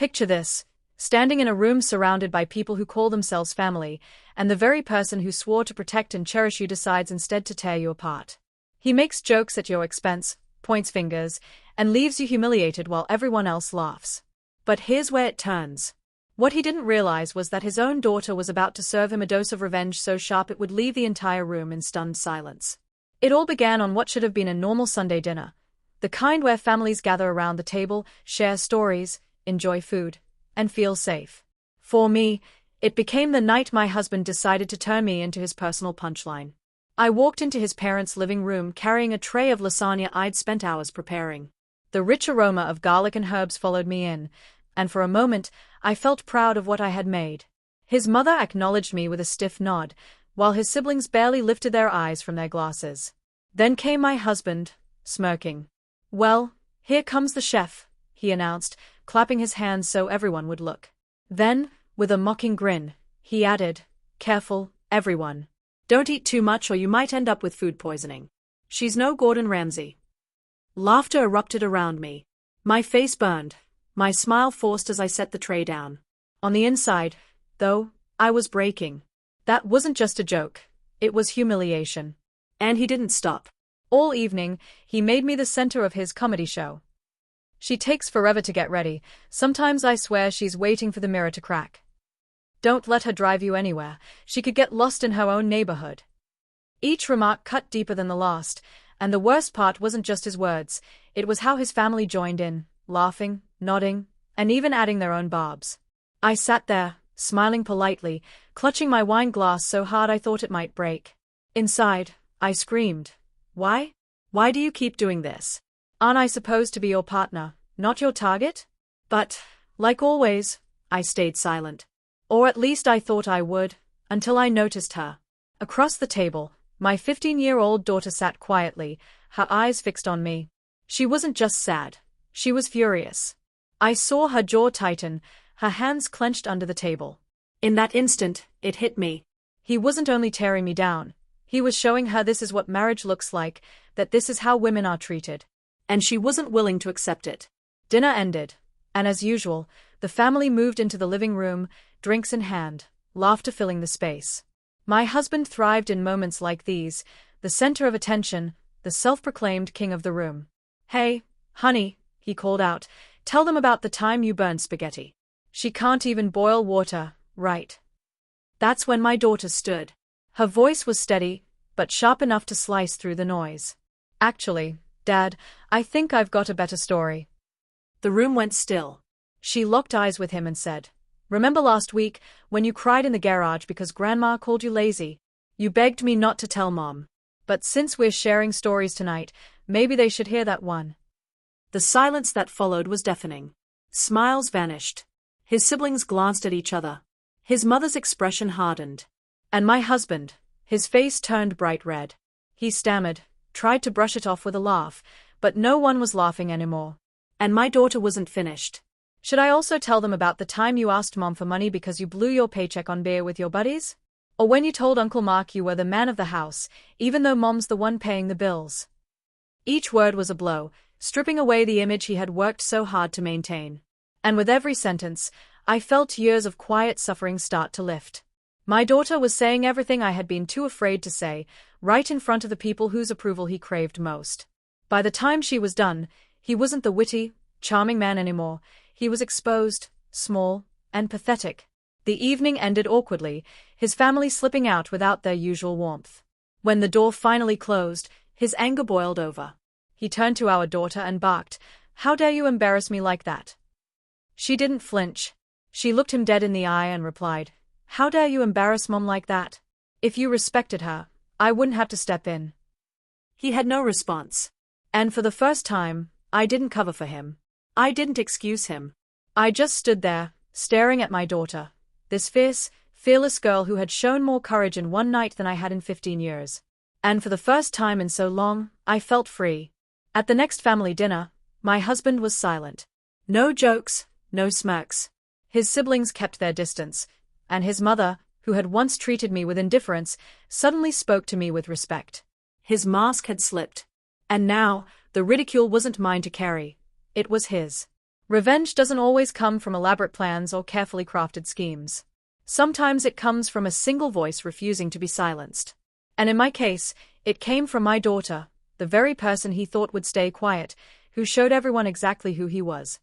Picture this, standing in a room surrounded by people who call themselves family, and the very person who swore to protect and cherish you decides instead to tear you apart. He makes jokes at your expense, points fingers, and leaves you humiliated while everyone else laughs. But here's where it turns. What he didn't realize was that his own daughter was about to serve him a dose of revenge so sharp it would leave the entire room in stunned silence. It all began on what should have been a normal Sunday dinner, the kind where families gather around the table, share stories, enjoy food, and feel safe. For me, it became the night my husband decided to turn me into his personal punchline. I walked into his parents' living room carrying a tray of lasagna I'd spent hours preparing. The rich aroma of garlic and herbs followed me in, and for a moment, I felt proud of what I had made. His mother acknowledged me with a stiff nod, while his siblings barely lifted their eyes from their glasses. Then came my husband, smirking. "Well, here comes the chef," he announced, clapping his hands so everyone would look. Then, with a mocking grin, he added, "Careful, everyone. Don't eat too much or you might end up with food poisoning. She's no Gordon Ramsay." Laughter erupted around me. My face burned, my smile forced as I set the tray down. On the inside, though, I was breaking. That wasn't just a joke, it was humiliation. And he didn't stop. All evening, he made me the center of his comedy show. She takes forever to get ready, sometimes I swear she's waiting for the mirror to crack. Don't let her drive you anywhere, she could get lost in her own neighborhood. Each remark cut deeper than the last, and the worst part wasn't just his words, it was how his family joined in, laughing, nodding, and even adding their own barbs. I sat there, smiling politely, clutching my wine glass so hard I thought it might break. Inside, I screamed, "Why? Why do you keep doing this? Aren't I supposed to be your partner, not your target?" But, like always, I stayed silent. Or at least I thought I would, until I noticed her. Across the table, my 15-year-old daughter sat quietly, her eyes fixed on me. She wasn't just sad, she was furious. I saw her jaw tighten, her hands clenched under the table. In that instant, it hit me. He wasn't only tearing me down, he was showing her this is what marriage looks like, that this is how women are treated. And she wasn't willing to accept it. Dinner ended, and as usual, the family moved into the living room, drinks in hand, laughter filling the space. My husband thrived in moments like these, the center of attention, the self-proclaimed king of the room. "Hey, honey," he called out, "tell them about the time you burned spaghetti. She can't even boil water, right?" That's when my daughter stood. Her voice was steady, but sharp enough to slice through the noise. "Actually, Dad, I think I've got a better story." The room went still. She locked eyes with him and said, "Remember last week, when you cried in the garage because Grandma called you lazy? You begged me not to tell Mom. But since we're sharing stories tonight, maybe they should hear that one." The silence that followed was deafening. Smiles vanished. His siblings glanced at each other. His mother's expression hardened. And my husband, his face turned bright red. He stammered, tried to brush it off with a laugh, but no one was laughing anymore. And my daughter wasn't finished. "Should I also tell them about the time you asked Mom for money because you blew your paycheck on beer with your buddies? Or when you told Uncle Mark you were the man of the house, even though Mom's the one paying the bills?" Each word was a blow, stripping away the image he had worked so hard to maintain. And with every sentence, I felt years of quiet suffering start to lift. My daughter was saying everything I had been too afraid to say, right in front of the people whose approval he craved most. By the time she was done, he wasn't the witty, charming man anymore. He was exposed, small, and pathetic. The evening ended awkwardly, his family slipping out without their usual warmth. When the door finally closed, his anger boiled over. He turned to our daughter and barked, "How dare you embarrass me like that?" She didn't flinch. She looked him dead in the eye and replied, "How dare you embarrass Mom like that? If you respected her, I wouldn't have to step in." He had no response. And for the first time, I didn't cover for him. I didn't excuse him. I just stood there, staring at my daughter, this fierce, fearless girl who had shown more courage in one night than I had in 15 years. And for the first time in so long, I felt free. At the next family dinner, my husband was silent. No jokes, no smirks. His siblings kept their distance, and his mother, who had once treated me with indifference, suddenly spoke to me with respect. His mask had slipped. And now, the ridicule wasn't mine to carry. It was his. Revenge doesn't always come from elaborate plans or carefully crafted schemes. Sometimes it comes from a single voice refusing to be silenced. And in my case, it came from my daughter, the very person he thought would stay quiet, who showed everyone exactly who he was.